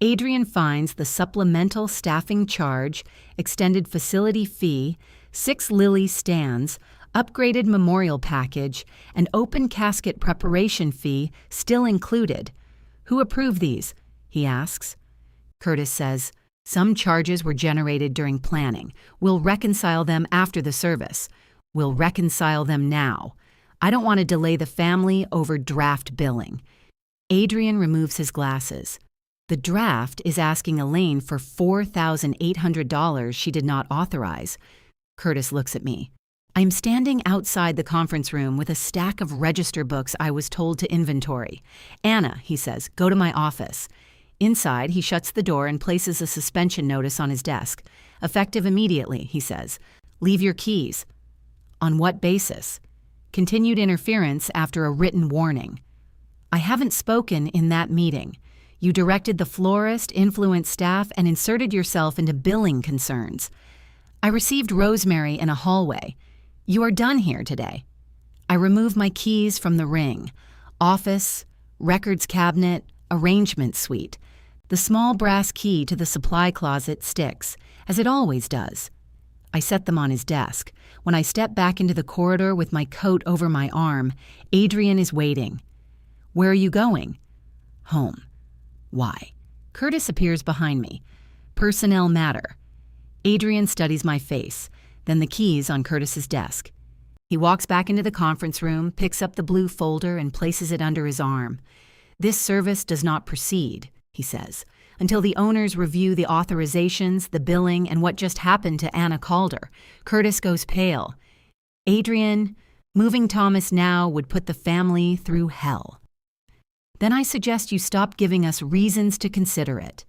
Adrian finds the supplemental staffing charge, extended facility fee, 6 lily stands, upgraded memorial package, and open casket preparation fee still included. "Who approved these?" he asks. Curtis says, "Some charges were generated during planning. We'll reconcile them after the service. We'll reconcile them now. I don't want to delay the family over draft billing." Adrian removes his glasses. The draft is asking Elaine for $4,800 she did not authorize. Curtis looks at me. I'm standing outside the conference room with a stack of register books I was told to inventory. "Anna," he says, "go to my office." Inside, he shuts the door and places a suspension notice on his desk. "Effective immediately," he says. "Leave your keys." "On what basis?" "Continued interference after a written warning." "I haven't spoken in that meeting. You directed the florist, influenced staff, and inserted yourself into billing concerns. I received rosemary in a hallway. You are done here today." I remove my keys from the ring. Office, records cabinet, arrangement suite. The small brass key to the supply closet sticks, as it always does. I set them on his desk. When I step back into the corridor with my coat over my arm, Adrian is waiting. "Where are you going?" "Home. Why? Curtis appears behind me. Personnel matter. Adrian studies my face, then the keys on Curtis's desk. He walks back into the conference room, picks up the blue folder, and places it under his arm. This service does not proceed, he says, until the owners review the authorizations, the billing, and what just happened to Anna Calder. Curtis goes pale. Adrian, moving Thomas now would put the family through hell. Then I suggest you stop giving us reasons to consider it.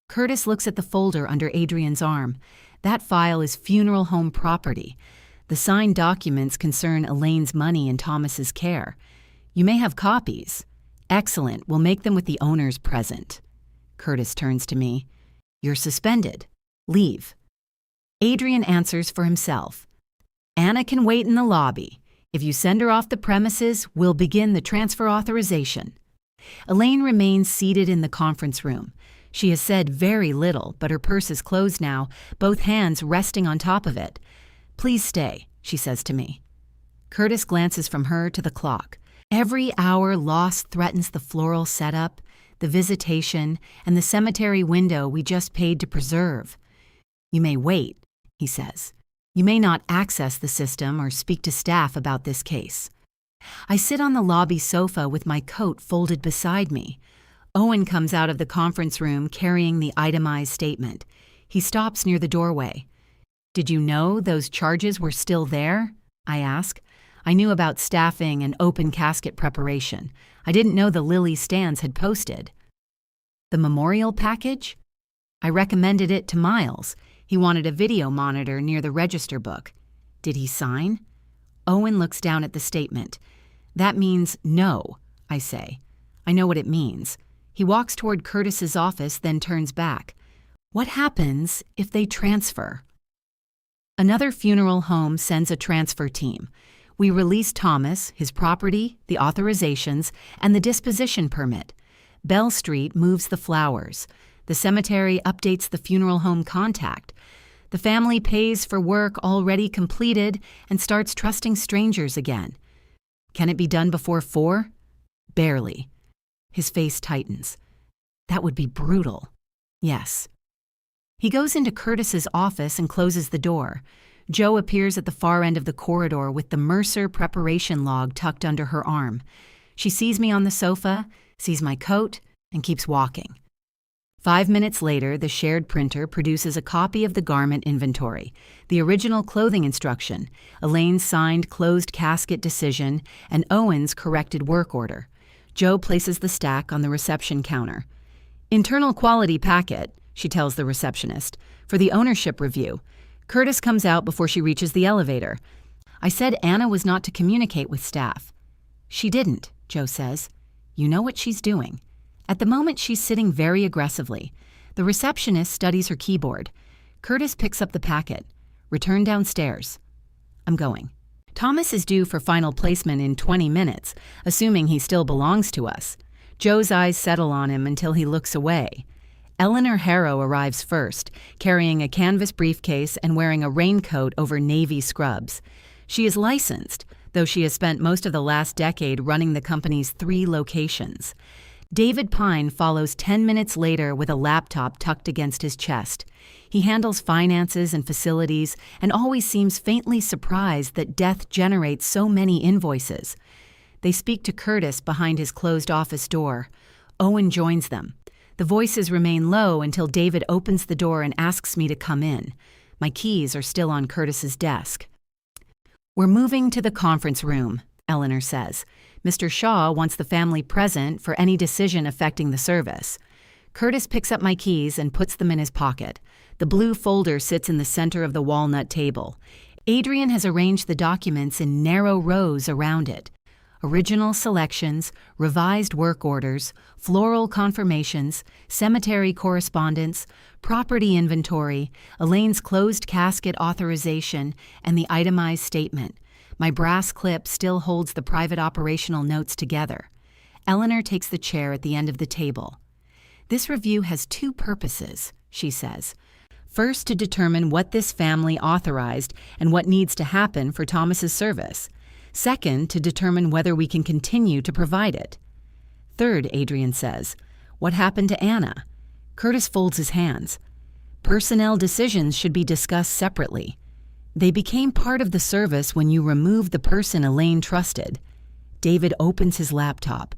Curtis looks at the folder under Adrian's arm. That file is funeral home property. The signed documents concern Elaine's money in Thomas's care. You may have copies. Excellent, we'll make them with the owners present. Curtis turns to me. You're suspended. Leave. Adrian answers for himself. Anna can wait in the lobby. If you send her off the premises, we'll begin the transfer authorization. Elaine remains seated in the conference room. She has said very little, but her purse is closed now, both hands resting on top of it. Please stay, she says to me. Curtis glances from her to the clock. Every hour lost threatens the floral setup, the visitation, and the cemetery window we just paid to preserve. You may wait, he says. You may not access the system or speak to staff about this case. I sit on the lobby sofa with my coat folded beside me. Owen comes out of the conference room carrying the itemized statement. He stops near the doorway. Did you know those charges were still there? I ask. I knew about staffing and open casket preparation. I didn't know the Lily stands had posted. The memorial package? I recommended it to Miles. He wanted a video monitor near the register book. Did he sign? Owen looks down at the statement. That means no, I say. I know what it means. He walks toward Curtis's office, then turns back. What happens if they transfer? Another funeral home sends a transfer team. We release Thomas, his property, the authorizations, and the disposition permit. Bell Street moves the flowers. The cemetery updates the funeral home contact. The family pays for work already completed and starts trusting strangers again. Can it be done before 4? Barely. His face tightens. That would be brutal. Yes. He goes into Curtis's office and closes the door. Jo appears at the far end of the corridor with the Mercer preparation log tucked under her arm. She sees me on the sofa, sees my coat, and keeps walking. 5 minutes later, the shared printer produces a copy of the garment inventory, the original clothing instruction, Elaine's signed closed casket decision, and Owen's corrected work order. Jo places the stack on the reception counter. Internal quality packet, she tells the receptionist, for the ownership review. Curtis comes out before she reaches the elevator. I said Anna was not to communicate with staff. She didn't, Jo says. You know what she's doing. At the moment, she's sitting very aggressively. The receptionist studies her keyboard. Curtis picks up the packet. Return downstairs. I'm going. Thomas is due for final placement in 20 minutes, assuming he still belongs to us. Jo's eyes settle on him until he looks away. Eleanor Harrow arrives first, carrying a canvas briefcase and wearing a raincoat over navy scrubs. She is licensed, though she has spent most of the last decade running the company's 3 locations. David Pine follows 10 minutes later with a laptop tucked against his chest. He handles finances and facilities and always seems faintly surprised that death generates so many invoices. They speak to Curtis behind his closed office door. Owen joins them. The voices remain low until David opens the door and asks me to come in. My keys are still on Curtis's desk. We're moving to the conference room, Eleanor says. Mr. Shaw wants the family present for any decision affecting the service. Curtis picks up my keys and puts them in his pocket. The blue folder sits in the center of the walnut table. Adrian has arranged the documents in narrow rows around it. Original selections, revised work orders, floral confirmations, cemetery correspondence, property inventory, Elaine's closed casket authorization, and the itemized statement. My brass clip still holds the private operational notes together. Eleanor takes the chair at the end of the table. This review has 2 purposes, she says. First, to determine what this family authorized and what needs to happen for Thomas's service. Second, to determine whether we can continue to provide it. Third, Adrian says, What happened to Anna? Curtis folds his hands. Personnel decisions should be discussed separately. They became part of the service when you removed the person Elaine trusted. David opens his laptop.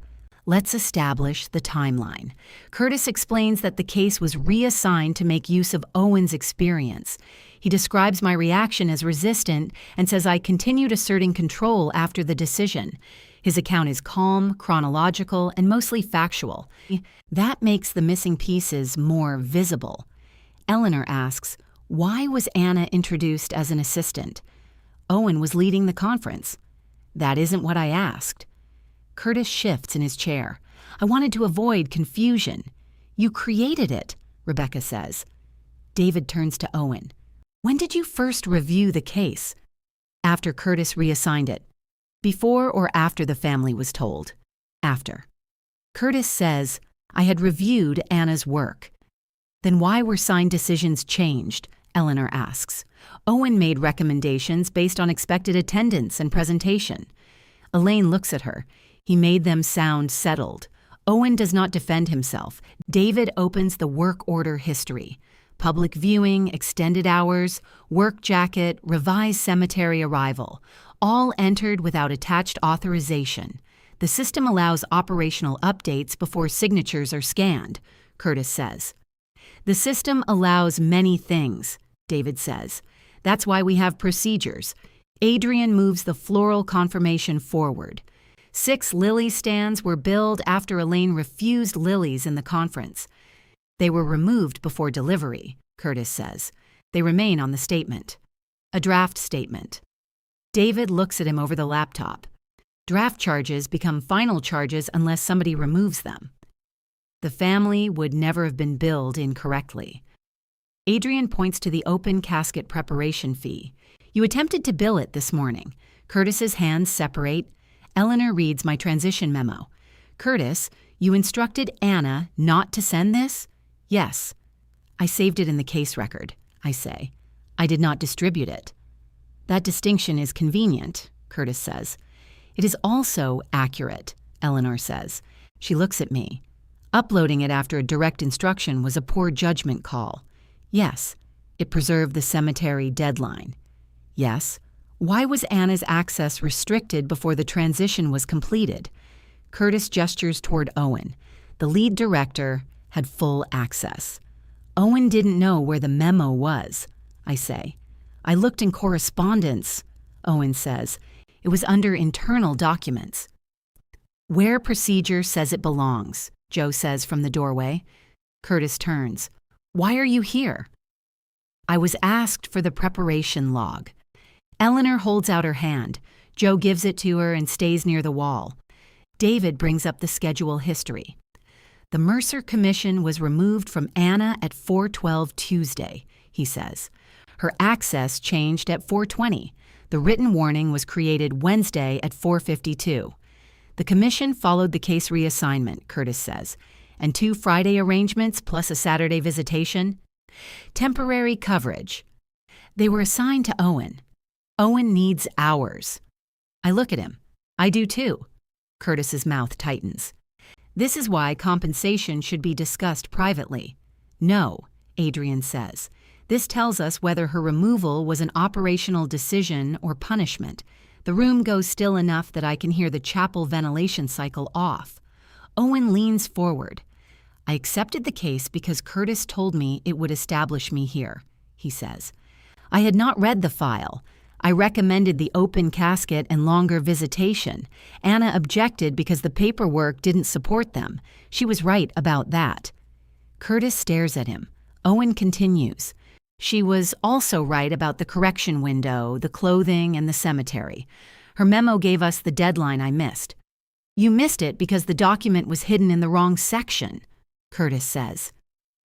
Let's establish the timeline. Curtis explains that the case was reassigned to make use of Owen's experience. He describes my reaction as resistant and says I continued asserting control after the decision. His account is calm, chronological, and mostly factual. That makes the missing pieces more visible. Eleanor asks, why was Anna introduced as an assistant? Owen was leading the conference. That isn't what I asked. Curtis shifts in his chair. I wanted to avoid confusion. You created it, Rebecca says. David turns to Owen. When did you first review the case? After Curtis reassigned it. Before or after the family was told? After. Curtis says, I had reviewed Anna's work. Then why were signed decisions changed? Eleanor asks. Owen made recommendations based on expected attendance and presentation. Elaine looks at her. He made them sound settled. Owen does not defend himself. David opens the work order history. Public viewing, extended hours, work jacket, revised cemetery arrival. All entered without attached authorization. The system allows operational updates before signatures are scanned, Curtis says. The system allows many things, David says. That's why we have procedures. Adrian moves the floral confirmation forward. 6 lily stands were billed after Elaine refused lilies in the conference. They were removed before delivery, Curtis says. They remain on the statement. A draft statement. David looks at him over the laptop. Draft charges become final charges unless somebody removes them. The family would never have been billed incorrectly. Adrian points to the open casket preparation fee. You attempted to bill it this morning. Curtis's hands separate. Eleanor reads my transition memo. Curtis, you instructed Anna not to send this? Yes. I saved it in the case record, I say. I did not distribute it. That distinction is convenient, Curtis says. It is also accurate, Eleanor says. She looks at me. Uploading it after a direct instruction was a poor judgment call. Yes. It preserved the cemetery deadline. Yes. Why was Anna's access restricted before the transition was completed? Curtis gestures toward Owen. The lead director had full access. Owen didn't know where the memo was, I say. I looked in correspondence, Owen says. It was under internal documents. Where procedure says it belongs, Joe says from the doorway. Curtis turns. Why are you here? I was asked for the preparation log. Eleanor holds out her hand. Joe gives it to her and stays near the wall. David brings up the schedule history. The Mercer Commission was removed from Anna at 4:12 Tuesday, he says. Her access changed at 4:20. The written warning was created Wednesday at 4:52. The commission followed the case reassignment, Curtis says, and 2 Friday arrangements plus a Saturday visitation. Temporary coverage. They were assigned to Owen. Owen needs hours. I look at him. I do too. Curtis's mouth tightens. This is why compensation should be discussed privately. No, Adrian says. This tells us whether her removal was an operational decision or punishment. The room goes still enough that I can hear the chapel ventilation cycle off. Owen leans forward. I accepted the case because Curtis told me it would establish me here, he says. I had not read the file. I recommended the open casket and longer visitation. Anna objected because the paperwork didn't support them. She was right about that. Curtis stares at him. Owen continues. She was also right about the correction window, the clothing, and the cemetery. Her memo gave us the deadline I missed. You missed it because the document was hidden in the wrong section, Curtis says.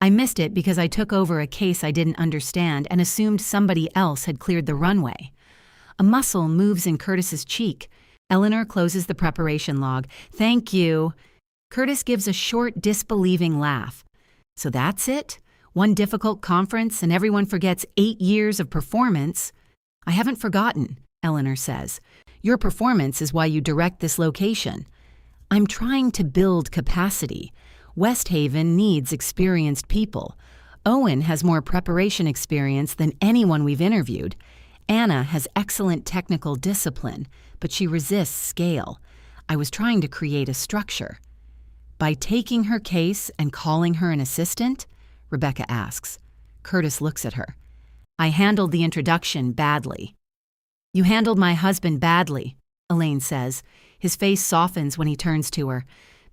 I missed it because I took over a case I didn't understand and assumed somebody else had cleared the runway. A muscle moves in Curtis's cheek. Eleanor closes the preparation log. Thank you. Curtis gives a short, disbelieving laugh. So that's it? One difficult conference and everyone forgets 8 years of performance. I haven't forgotten, Eleanor says. Your performance is why you direct this location. I'm trying to build capacity. West Haven needs experienced people. Owen has more preparation experience than anyone we've interviewed. Anna has excellent technical discipline, but she resists scale. I was trying to create a structure. By taking her case and calling her an assistant? Rebecca asks. Curtis looks at her. I handled the introduction badly. You handled my husband badly, Elaine says. His face softens when he turns to her.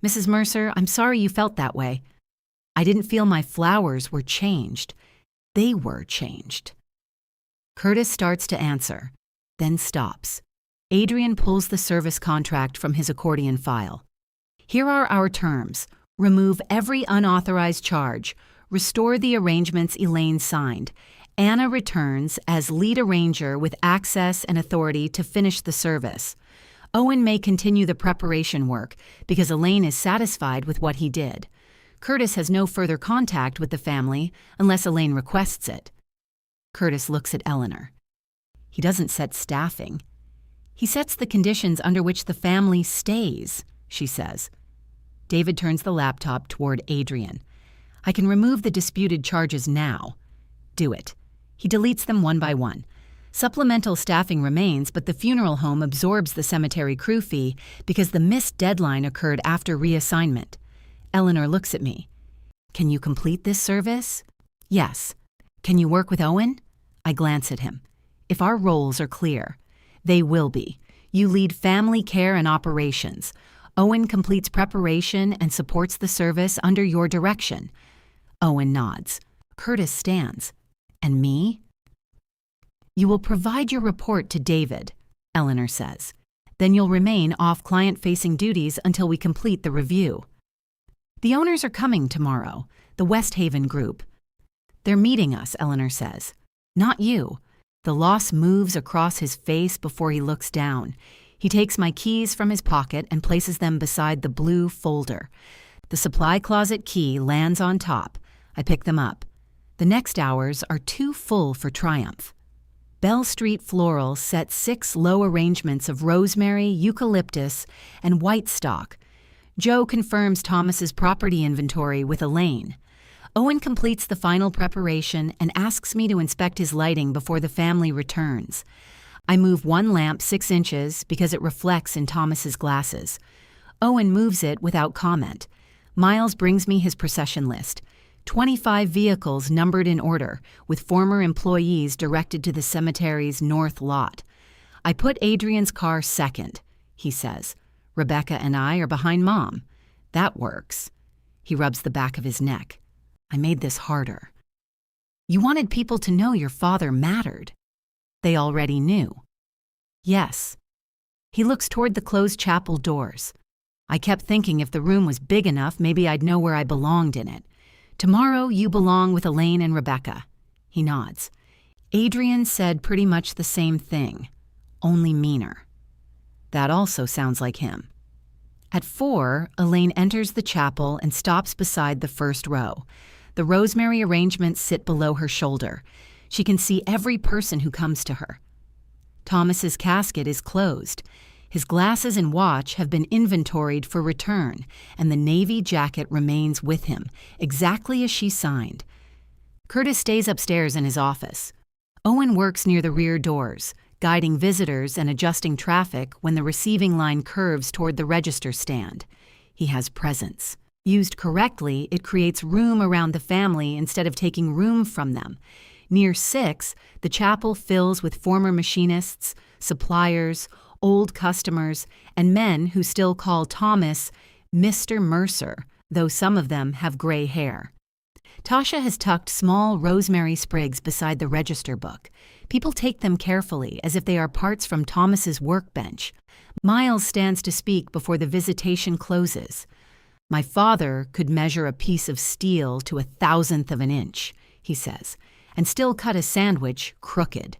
Mrs. Mercer, I'm sorry you felt that way. I didn't feel my flowers were changed. They were changed. Curtis starts to answer, then stops. Adrian pulls the service contract from his accordion file. Here are our terms. Remove every unauthorized charge. Restore the arrangements Elaine signed. Anna returns as lead arranger with access and authority to finish the service. Owen may continue the preparation work because Elaine is satisfied with what he did. Curtis has no further contact with the family unless Elaine requests it. Curtis looks at Eleanor. He doesn't set staffing. He sets the conditions under which the family stays, she says. David turns the laptop toward Adrian. I can remove the disputed charges now. Do it. He deletes them one by one. Supplemental staffing remains, but the funeral home absorbs the cemetery crew fee because the missed deadline occurred after reassignment. Eleanor looks at me. Can you complete this service? Yes. Can you work with Owen? I glance at him. If our roles are clear, they will be. You lead family care and operations. Owen completes preparation and supports the service under your direction. Owen nods. Curtis stands. And me? You will provide your report to David, Eleanor says. Then you'll remain off client-facing duties until we complete the review. The owners are coming tomorrow, the West Haven group. They're meeting us, Eleanor says. Not you. The loss moves across his face before he looks down. He takes my keys from his pocket and places them beside the blue folder. The supply closet key lands on top. I pick them up. The next hours are too full for triumph. Bell Street Floral set 6 low arrangements of rosemary, eucalyptus, and white stock. Joe confirms Thomas's property inventory with Elaine. Owen completes the final preparation and asks me to inspect his lighting before the family returns. I move one lamp 6 inches because it reflects in Thomas's glasses. Owen moves it without comment. Miles brings me his procession list. 25 vehicles numbered in order, with former employees directed to the cemetery's north lot. I put Adrian's car second, he says. Rebecca and I are behind Mom. That works. He rubs the back of his neck. I made this harder. You wanted people to know your father mattered. They already knew. Yes. He looks toward the closed chapel doors. I kept thinking if the room was big enough, maybe I'd know where I belonged in it. Tomorrow you belong with Elaine and Rebecca. He nods. Adrian said pretty much the same thing, only meaner. That also sounds like him. At 4, Elaine enters the chapel and stops beside the first row. The rosemary arrangements sit below her shoulder. She can see every person who comes to her. Thomas's casket is closed. His glasses and watch have been inventoried for return, and the navy jacket remains with him, exactly as she signed. Curtis stays upstairs in his office. Owen works near the rear doors, guiding visitors and adjusting traffic when the receiving line curves toward the register stand. He has presence. Used correctly, it creates room around the family instead of taking room from them. Near 6, the chapel fills with former machinists, suppliers, old customers, and men who still call Thomas Mr. Mercer, though some of them have gray hair. Tasha has tucked small rosemary sprigs beside the register book. People take them carefully, as if they are parts from Thomas's workbench. Miles stands to speak before the visitation closes. My father could measure a piece of steel to 1/1000th of an inch, he says, and still cut a sandwich crooked.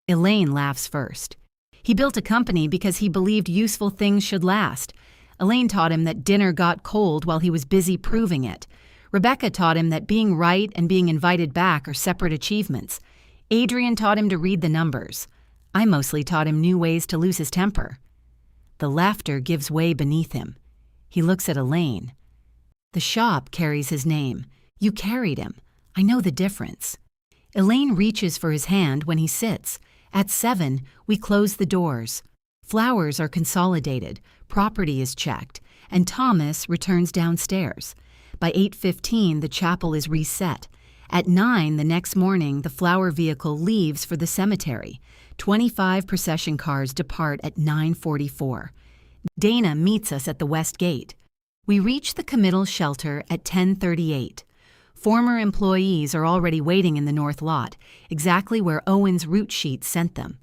Elaine laughs first. He built a company because he believed useful things should last. Elaine taught him that dinner got cold while he was busy proving it. Rebecca taught him that being right and being invited back are separate achievements. Adrian taught him to read the numbers. I mostly taught him new ways to lose his temper. The laughter gives way beneath him. He looks at Elaine. The shop carries his name. You carried him. I know the difference. Elaine reaches for his hand when he sits. At 7, we close the doors. Flowers are consolidated, property is checked, and Thomas returns downstairs. By 8:15, the chapel is reset. At 9 the next morning, the flower vehicle leaves for the cemetery. 25 procession cars depart at 9:44. Dana meets us at the west gate. We reach the committal shelter at 10:38. Former employees are already waiting in the north lot, exactly where Owen's route sheet sent them.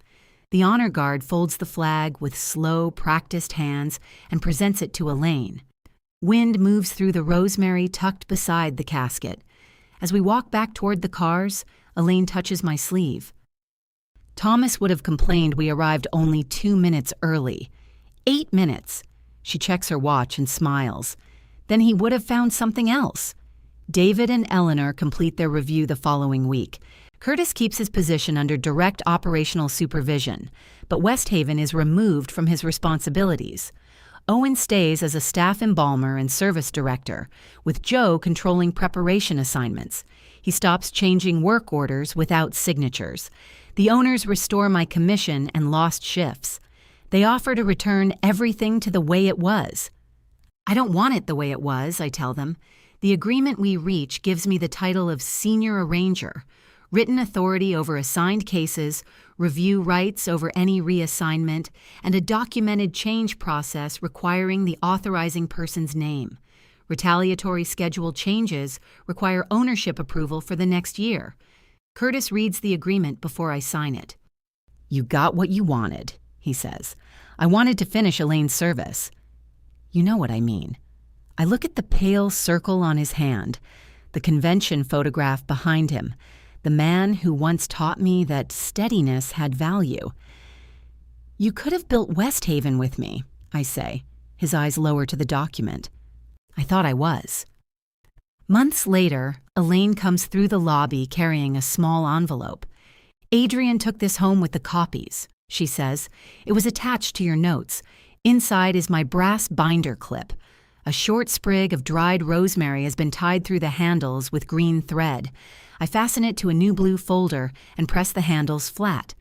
The honor guard folds the flag with slow, practiced hands and presents it to Elaine. Wind moves through the rosemary tucked beside the casket. As we walk back toward the cars, Elaine touches my sleeve. Thomas would have complained we arrived only 2 minutes early. 8 minutes. She checks her watch and smiles. Then he would have found something else. David and Eleanor complete their review the following week. Curtis keeps his position under direct operational supervision, but Westhaven is removed from his responsibilities. Owen stays as a staff embalmer and service director, with Joe controlling preparation assignments. He stops changing work orders without signatures. The owners restore my commission and lost shifts. They offer to return everything to the way it was. I don't want it the way it was, I tell them. The agreement we reach gives me the title of Senior Arranger, written authority over assigned cases, review rights over any reassignment, and a documented change process requiring the authorizing person's name. Retaliatory schedule changes require ownership approval for the next year. Curtis reads the agreement before I sign it. "You got what you wanted," he says. "I wanted to finish Elaine's service." You know what I mean. I look at the pale circle on his hand, the convention photograph behind him, the man who once taught me that steadiness had value. "You could have built Westhaven with me," I say, his eyes lower to the document. I thought I was. Months later, Elaine comes through the lobby carrying a small envelope. "Adrian took this home with the copies," she says. "It was attached to your notes. Inside is my brass binder clip. A short sprig of dried rosemary has been tied through the handles with green thread. I fasten it to a new blue folder and press the handles flat.